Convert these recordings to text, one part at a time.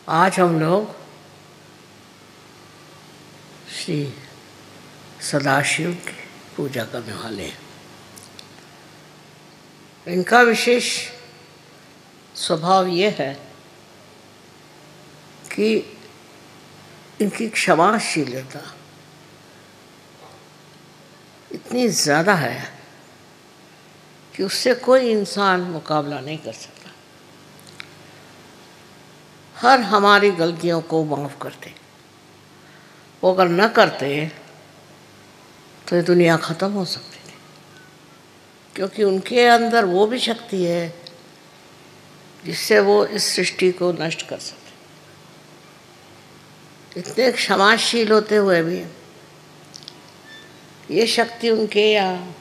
आज हम लोग श्री सदाशिव की पूजा करने वाले हैं। इनका विशेष स्वभाव ये है कि इनकी क्षमाशीलता इतनी ज़्यादा है कि उससे कोई इंसान मुकाबला नहीं कर सकता। हर हमारी गलतियों को माफ़ करते, वो अगर न करते तो ये दुनिया ख़त्म हो सकती थी, क्योंकि उनके अंदर वो भी शक्ति है जिससे वो इस सृष्टि को नष्ट कर सकते। इतने क्षमाशील होते हुए भी ये शक्ति उनके यहाँ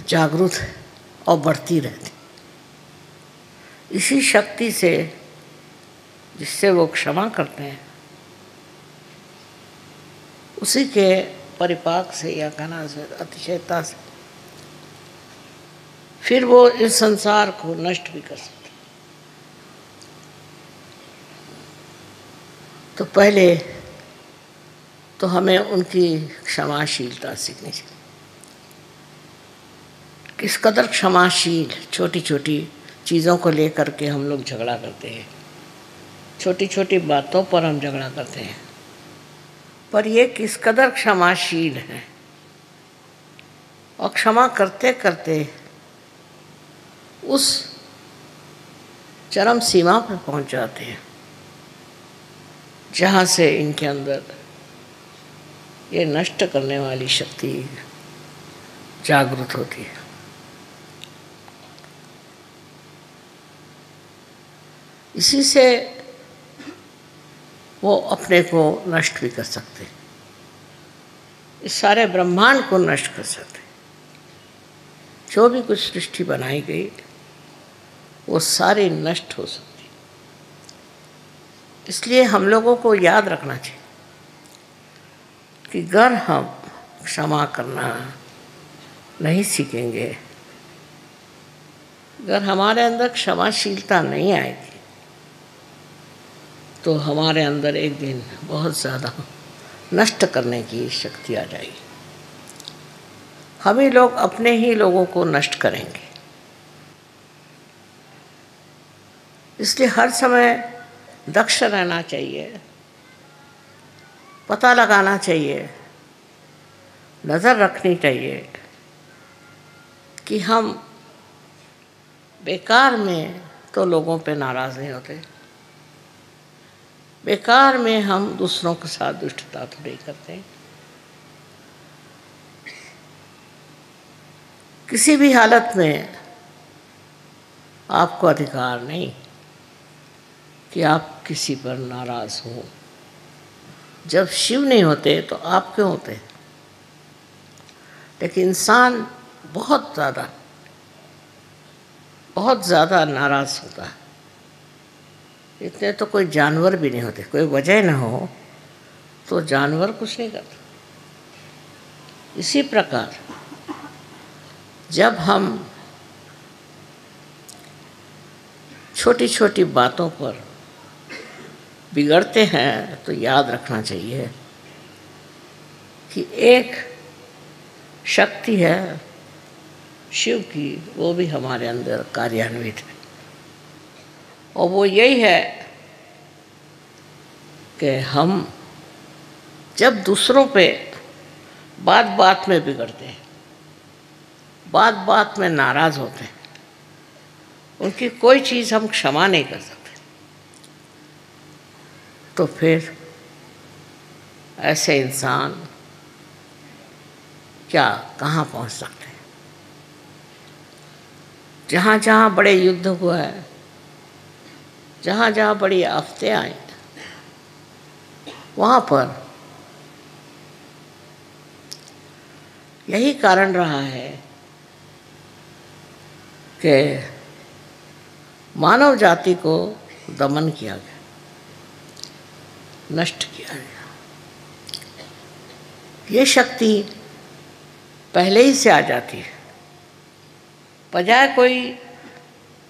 जागृत है और बढ़ती रहती। इसी शक्ति से जिससे वो क्षमा करते हैं, उसी के परिपाक से या कहना से अतिशयता से फिर वो इस संसार को नष्ट भी कर सकते। तो पहले तो हमें उनकी क्षमाशीलता सीखनी चाहिए। किस कदर क्षमाशील, छोटी छोटी चीज़ों को लेकर के हम लोग झगड़ा करते हैं, छोटी छोटी बातों पर हम झगड़ा करते हैं, पर ये किस कदर क्षमाशील है और क्षमा करते करते उस चरम सीमा पर पहुंच जाते हैं जहाँ से इनके अंदर ये नष्ट करने वाली शक्ति जागृत होती है। इसी से वो अपने को नष्ट भी कर सकते, इस सारे ब्रह्मांड को नष्ट कर सकते। जो भी कुछ सृष्टि बनाई गई वो सारी नष्ट हो सकती। इसलिए हम लोगों को याद रखना चाहिए कि अगर हम क्षमा करना नहीं सीखेंगे, अगर हमारे अंदर क्षमाशीलता नहीं आएगी, तो हमारे अंदर एक दिन बहुत ज़्यादा नष्ट करने की शक्ति आ जाएगी। हम ही लोग अपने ही लोगों को नष्ट करेंगे। इसलिए हर समय दक्ष रहना चाहिए, पता लगाना चाहिए, नज़र रखनी चाहिए कि हम बेकार में तो लोगों पे नाराज़ नहीं होते, बेकार में हम दूसरों के साथ दुष्टता तो नहीं करते। किसी भी हालत में आपको अधिकार नहीं कि आप किसी पर नाराज़ हो। जब शिव नहीं होते तो आप क्यों होते? लेकिन इंसान बहुत ज़्यादा नाराज़ होता है। इतने तो कोई जानवर भी नहीं होते। कोई वजह ना हो तो जानवर कुछ नहीं करता। इसी प्रकार जब हम छोटी छोटी बातों पर बिगड़ते हैं तो याद रखना चाहिए कि एक शक्ति है शिव की, वो भी हमारे अंदर कार्यान्वित है, और वो यही है कि हम जब दूसरों पे बात बात में बिगड़ते हैं, बात बात में नाराज़ होते हैं, उनकी कोई चीज़ हम क्षमा नहीं कर सकते, तो फिर ऐसे इंसान क्या कहाँ पहुँच सकते हैं? जहाँ जहाँ बड़े युद्ध हुए हैं, जहाँ जहाँ बड़ी आफतें आई, वहाँ पर यही कारण रहा है कि मानव जाति को दमन किया गया, नष्ट किया गया। ये शक्ति पहले ही से आ जाती है, बजाय कोई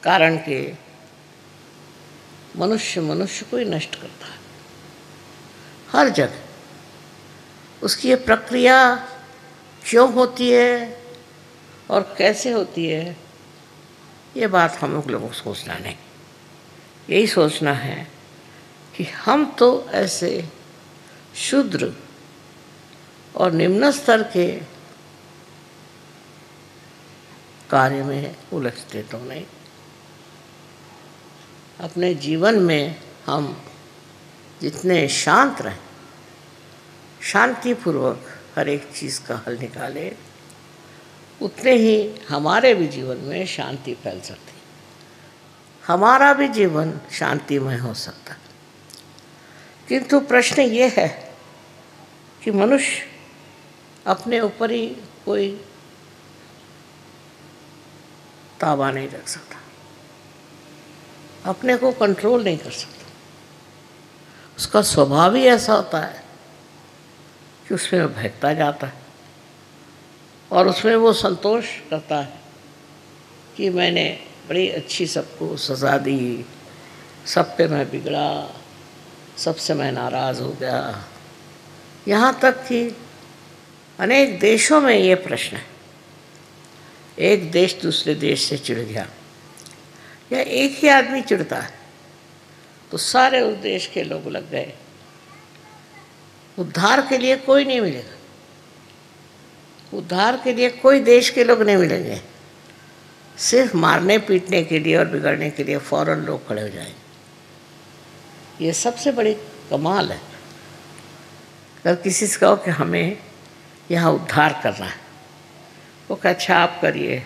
कारण के मनुष्य मनुष्य को ही नष्ट करता है हर जगह। उसकी ये प्रक्रिया क्यों होती है और कैसे होती है, ये बात हम लोगों को सोचना नहीं। यही सोचना है कि हम तो ऐसे शूद्र और निम्न स्तर के कार्य में उलझते तो नहीं। अपने जीवन में हम जितने शांत रहें, शांतिपूर्वक हर एक चीज़ का हल निकालें, उतने ही हमारे भी जीवन में शांति फैल सकती, हमारा भी जीवन शांतिमय हो सकता। किंतु प्रश्न ये है कि मनुष्य अपने ऊपर ही कोई ताबा नहीं रख सकता, अपने को कंट्रोल नहीं कर सकता। उसका स्वभाव ही ऐसा होता है कि उसमें वो बहकता जाता है और उसमें वो संतोष करता है कि मैंने बड़ी अच्छी सबको सज़ा दी, सब पे मैं बिगड़ा, सबसे मैं नाराज़ हो गया। यहाँ तक कि अनेक देशों में ये प्रश्न है, एक देश दूसरे देश से चिढ़ गया या एक ही आदमी चिढ़ता है तो सारे उस देश के लोग लग गए, उद्धार के लिए कोई नहीं मिलेगा, उद्धार के लिए कोई देश के लोग नहीं मिलेंगे, सिर्फ मारने पीटने के लिए और बिगड़ने के लिए फौरन लोग खड़े हो जाएंगे। ये सबसे बड़ी कमाल है। अगर किसी से कहो कि हमें यहाँ उद्धार करना है, वो कहे अच्छा आप करिए,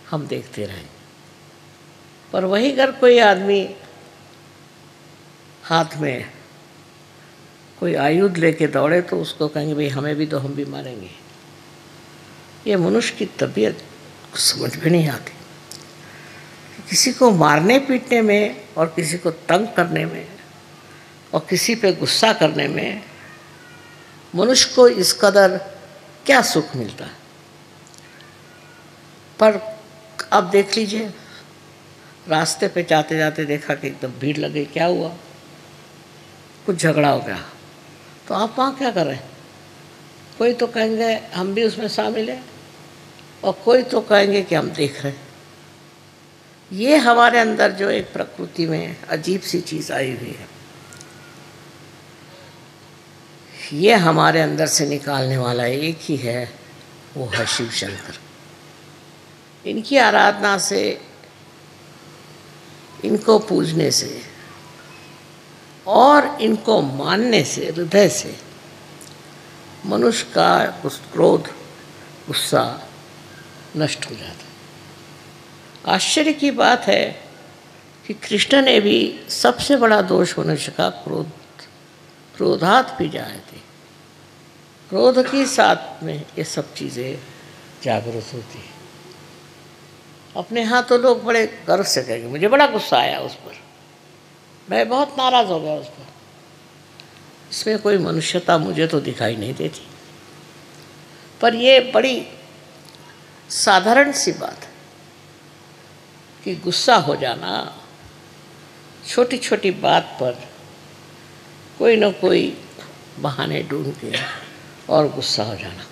हम देखते रहेंगे। पर वहीं अगर कोई आदमी हाथ में कोई आयुध लेके दौड़े तो उसको कहेंगे भाई हमें भी दो, हम भी मारेंगे। ये मनुष्य की तबीयत समझ में नहीं आती। किसी को मारने पीटने में और किसी को तंग करने में और किसी पे गुस्सा करने में मनुष्य को इस कदर क्या सुख मिलता है। पर अब देख लीजिए, रास्ते पे जाते जाते देखा कि एकदम भीड़ लग गई, क्या हुआ, कुछ झगड़ा हो गया, तो आप वहाँ क्या कर रहे हैं? कोई तो कहेंगे हम भी उसमें शामिल हैं और कोई तो कहेंगे कि हम देख रहे हैं। ये हमारे अंदर जो एक प्रकृति में अजीब सी चीज़ आई हुई है, ये हमारे अंदर से निकालने वाला एक ही है, वो है शिव शंकर। इनकी आराधना से, इनको पूजने से और इनको मानने से, हृदय से मनुष्य का क्रोध, गुस्सा नष्ट हो जाता है। आश्चर्य की बात है कि कृष्ण ने भी सबसे बड़ा दोष मनुष्य का क्रोधात भी जाए थे। क्रोध के साथ में ये सब चीज़ें जागृत होती हैं। अपने यहाँ तो लोग बड़े गर्व से कहेंगे मुझे बड़ा गुस्सा आया उस पर, मैं बहुत नाराज़ हो गया उस पर। इसमें कोई मनुष्यता मुझे तो दिखाई नहीं देती। पर ये बड़ी साधारण सी बात है कि गुस्सा हो जाना, छोटी छोटी बात पर कोई न कोई बहाने ढूंढ के और गुस्सा हो जाना।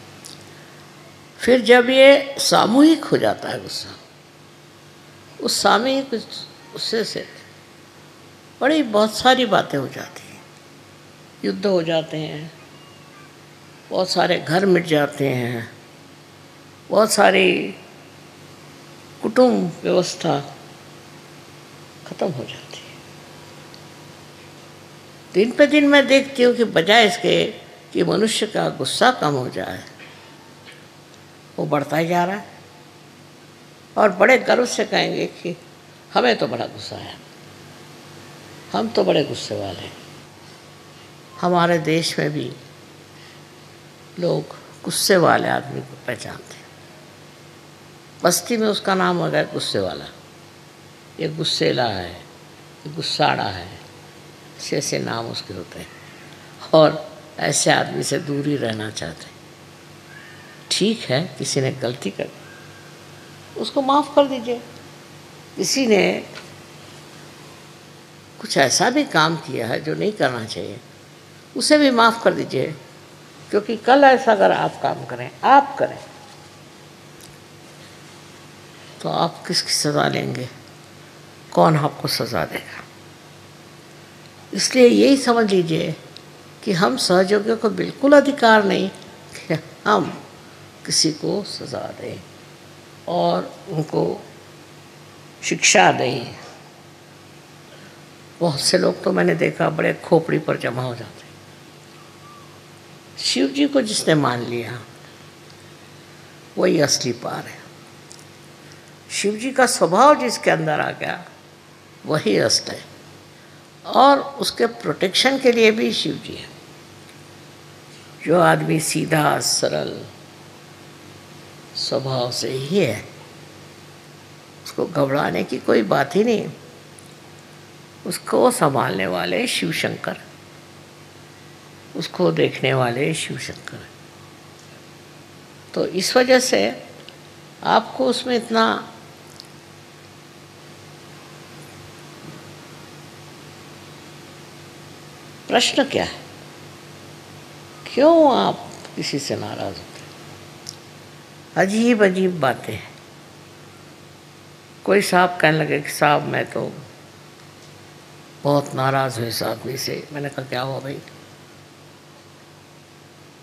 फिर जब ये सामूहिक हो जाता है गुस्सा, उस सामूहिक गुस्से से बड़ी बहुत सारी बातें हो जाती हैं, युद्ध हो जाते हैं, बहुत सारे घर मिट जाते हैं, बहुत सारी कुटुंब व्यवस्था खत्म हो जाती है। दिन पे दिन मैं देखती हूँ कि बजाय इसके कि मनुष्य का गुस्सा कम हो जाए, वो बढ़ता ही जा रहा है। और बड़े गर्व से कहेंगे कि हमें तो बड़ा गुस्सा है, हम तो बड़े गुस्से वाले हैं। हमारे देश में भी लोग गुस्से वाले आदमी को पहचानते हैं। बस्ती में उसका नाम हो गया गुस्से वाला, ये गुस्सेला है, ये गुस्साड़ा है, ऐसे ऐसे नाम उसके होते हैं। और ऐसे आदमी से दूर ही रहना चाहते हैं। ठीक है, किसी ने गलती कर उसको माफ़ कर दीजिए। किसी ने कुछ ऐसा भी काम किया है जो नहीं करना चाहिए, उसे भी माफ़ कर दीजिए, क्योंकि कल ऐसा अगर आप काम करें, आप करें, तो आप किसकी सज़ा लेंगे? कौन आपको सज़ा देगा? इसलिए यही समझ लीजिए कि हम सहयोगियों को बिल्कुल अधिकार नहीं कि हम किसी को सज़ा दें और उनको शिक्षा दें। बहुत से लोग तो मैंने देखा बड़े खोपड़ी पर जमा हो जाते हैं। शिव जी को जिसने मान लिया वही असली पार है। शिव जी का स्वभाव जिसके अंदर आ गया वही असली है, और उसके प्रोटेक्शन के लिए भी शिव जी है। जो आदमी सीधा सरल स्वभाव से ही है, उसको घबराने की कोई बात ही नहीं। उसको संभालने वाले शिव शंकर, उसको देखने वाले शिव शंकर। तो इस वजह से आपको उसमें इतना प्रश्न क्या है? क्यों आप किसी से नाराज होते हैं? अजीब अजीब बातें हैं। कोई साहब कहने लगे कि साहब मैं तो बहुत नाराज़ हूँ इस आदमी से। मैंने कहा क्या हुआ भाई?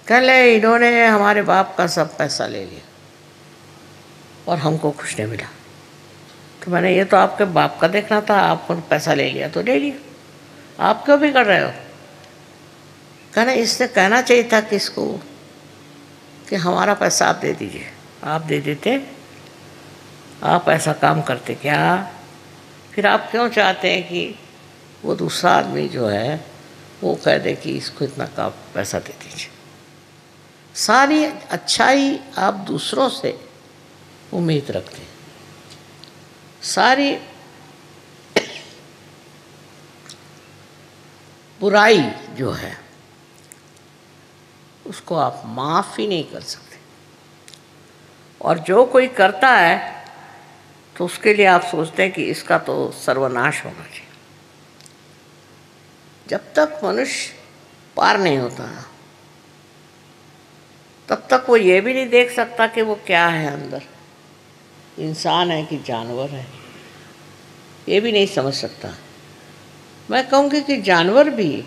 कह ले इन्होंने हमारे बाप का सब पैसा ले लिया और हमको कुछ नहीं मिला। तो मैंने ये तो आपके बाप का देखना था, आपको पैसा ले लिया तो ले लिया, आप क्यों भी कर रहे हो? कहना इसने कहना चाहिए था किसको कि हमारा पैसा आप दे दीजिए। आप दे देते, आप ऐसा काम करते क्या? फिर आप क्यों चाहते हैं कि वो दूसरा आदमी जो है वो कह दे कि इसको इतना का पैसा दे दीजिए? सारी अच्छाई आप दूसरों से उम्मीद रखते हैं, सारी बुराई जो है उसको आप माफ़ ही नहीं कर सकते। और जो कोई करता है तो उसके लिए आप सोचते हैं कि इसका तो सर्वनाश होना चाहिए। जब तक मनुष्य पार नहीं होता तब तक वो ये भी नहीं देख सकता कि वो क्या है अंदर, इंसान है कि जानवर है, ये भी नहीं समझ सकता। मैं कहूँगी कि जानवर भी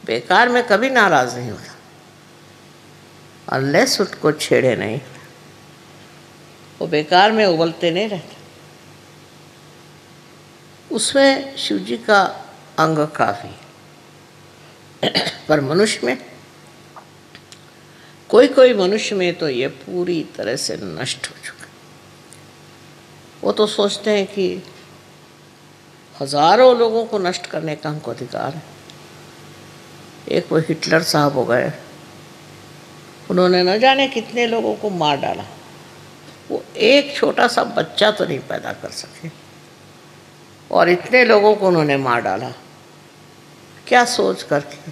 बेकार में कभी नाराज़ नहीं होता, अनलेस उसको छेड़े नहीं, वो बेकार में उबलते नहीं रहते। उसमें शिव जी का अंग काफ़ी, पर मनुष्य में कोई मनुष्य में तो ये पूरी तरह से नष्ट हो चुका। वो तो सोचते हैं कि हजारों लोगों को नष्ट करने का हमको अधिकार है। एक वो हिटलर साहब हो गए, उन्होंने न जाने कितने लोगों को मार डाला, वो एक छोटा सा बच्चा तो नहीं पैदा कर सके और इतने लोगों को उन्होंने मार डाला। क्या सोच करके?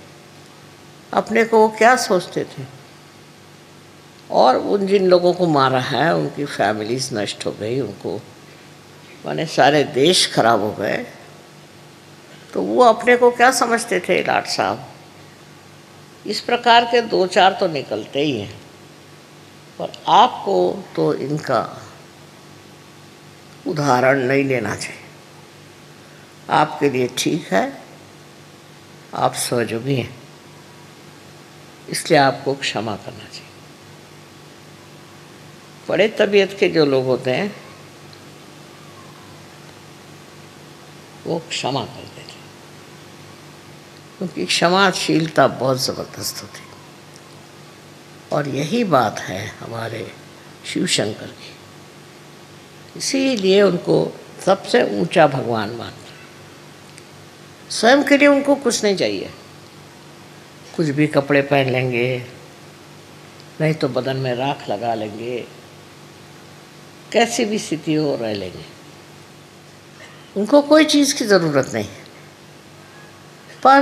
अपने को वो क्या सोचते थे? और उन जिन लोगों को मारा है उनकी फैमिलीज नष्ट हो गई, उनको माने सारे देश खराब हो गए। तो वो अपने को क्या समझते थे लाट साहब? इस प्रकार के दो चार तो निकलते ही हैं, पर आपको तो इनका उदाहरण नहीं लेना चाहिए। आपके लिए ठीक है, आप सहयोगी हैं, इसलिए आपको क्षमा करना चाहिए। बड़े तबीयत के जो लोग होते हैं वो क्षमा कर देते हैं, क्योंकि क्षमाशीलता बहुत ज़बरदस्त होती है। और यही बात है हमारे शिव शंकर की, इसीलिए उनको सबसे ऊंचा भगवान मानते। स्वयं के लिए उनको कुछ नहीं चाहिए, कुछ भी कपड़े पहन लेंगे, नहीं तो बदन में राख लगा लेंगे, कैसी भी स्थिति हो रह लेंगे, उनको कोई चीज़ की ज़रूरत नहीं। पर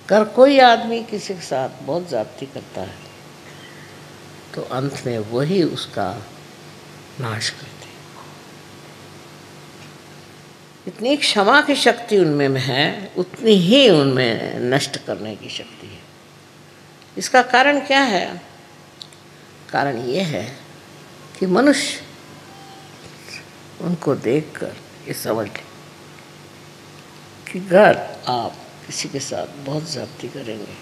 अगर कोई आदमी किसी के साथ बहुत ज़्यादती करता है तो अंत में वही उसका नाश करते हैं। इतनी क्षमा की शक्ति उनमें है, उतनी ही उनमें नष्ट करने की शक्ति है। इसका कारण क्या है? कारण ये है कि मनुष्य उनको देखकर ये समझ ले कि अगर आप किसी के साथ बहुत ज्यादती करेंगे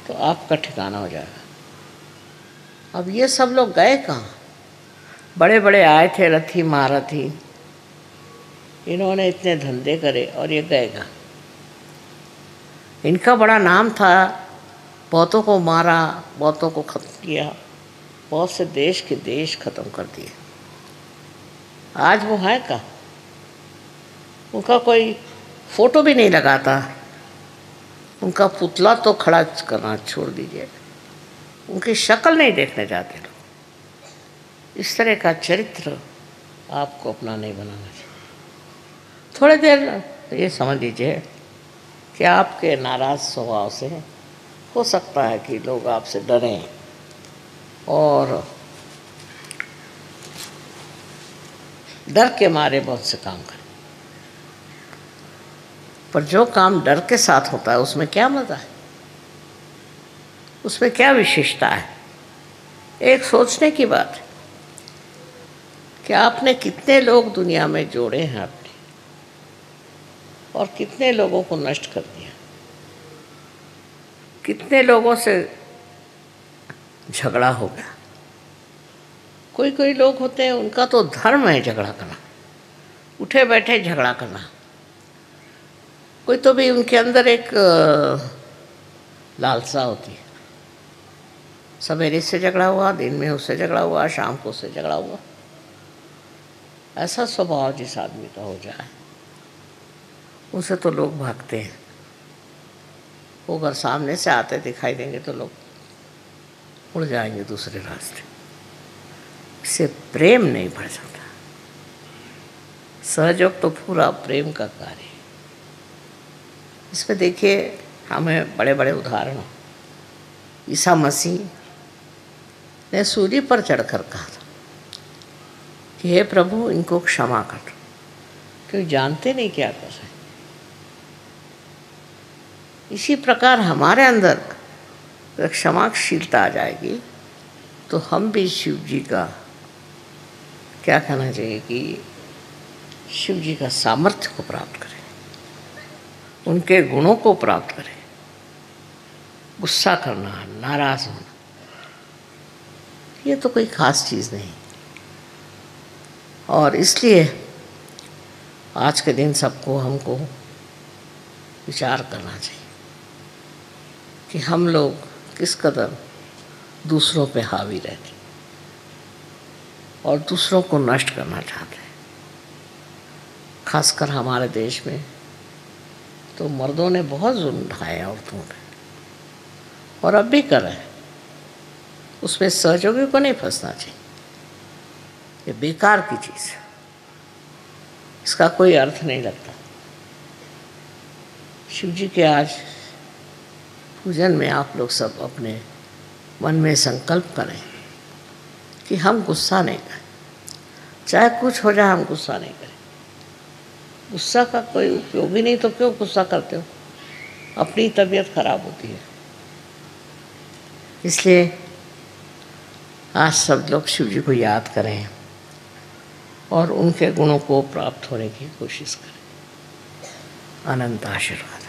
तो आपका ठिकाना हो जाएगा। अब ये सब लोग गए कहाँ? बड़े बड़े आए थे रथी महारथी, इन्होंने इतने धंधे करे और ये गए कहाँ? इनका बड़ा नाम था, बहुतों को मारा, बहुतों को खत्म किया, बहुत से देश के देश खत्म कर दिए। आज वो है कहाँ? उनका कोई फोटो भी नहीं लगाता, उनका पुतला तो खड़ा करना छोड़ दीजिए, उनकी शक्ल नहीं देखने जाते लोग। इस तरह का चरित्र आपको अपना नहीं बनाना चाहिए। थोड़ी देर ये समझ लीजिए कि आपके नाराज स्वभाव से हो सकता है कि लोग आपसे डरें और डर के मारे बहुत से काम करें, पर जो काम डर के साथ होता है उसमें क्या मज़ा है, उसमें क्या विशेषता है? एक सोचने की बात है कि आपने कितने लोग दुनिया में जोड़े हैं आपने, और कितने लोगों को नष्ट कर दिया, कितने लोगों से झगड़ा हो गया। कोई कोई लोग होते हैं उनका तो धर्म है झगड़ा करना, उठे बैठे झगड़ा करना। कोई तो भी उनके अंदर एक लालसा होती है, सवेरे से झगड़ा हुआ, दिन में उससे झगड़ा हुआ, शाम को उससे झगड़ा हुआ। ऐसा स्वभाव जिस आदमी का हो जाए उसे तो लोग भागते हैं। वो अगर सामने से आते दिखाई देंगे तो लोग उड़ जाएंगे दूसरे रास्ते। इससे प्रेम नहीं बढ़ सकता। सहयोग तो पूरा प्रेम का कार्य है। इसमें देखिए, हमें बड़े बड़े उदाहरण, ईसा मसीह ने सूली पर चढ़कर कहा था कि हे प्रभु, इनको क्षमा कर दो, क्योंकि जानते नहीं क्या कर रहे। इसी प्रकार हमारे अंदर क्षमाशीलता आ जाएगी तो हम भी शिव जी का, क्या कहना चाहिए, कि शिव जी का सामर्थ्य को प्राप्त करें, उनके गुणों को प्राप्त करें। गुस्सा करना, नाराज होना, ये तो कोई खास चीज़ नहीं। और इसलिए आज के दिन सबको, हमको विचार करना चाहिए कि हम लोग किस कदर दूसरों पे हावी रहते और दूसरों को नष्ट करना चाहते हैं। खासकर हमारे देश में तो मर्दों ने बहुत जुल्म ढाए औरतों पे, और अब भी कर रहे हैं। उसमें सहयोगी को नहीं फंसना चाहिए। ये बेकार की चीज़ है, इसका कोई अर्थ नहीं लगता। शिव जी के आज पूजन में आप लोग सब अपने मन में संकल्प करें कि हम गुस्सा नहीं करें, चाहे कुछ हो जाए हम गुस्सा नहीं करें। गुस्सा का कोई उपयोग ही नहीं, तो क्यों गुस्सा करते हो? अपनी तबीयत खराब होती है। इसलिए आज सब लोग शिव जी को याद करें और उनके गुणों को प्राप्त होने की कोशिश करें। अनंत आशीर्वाद।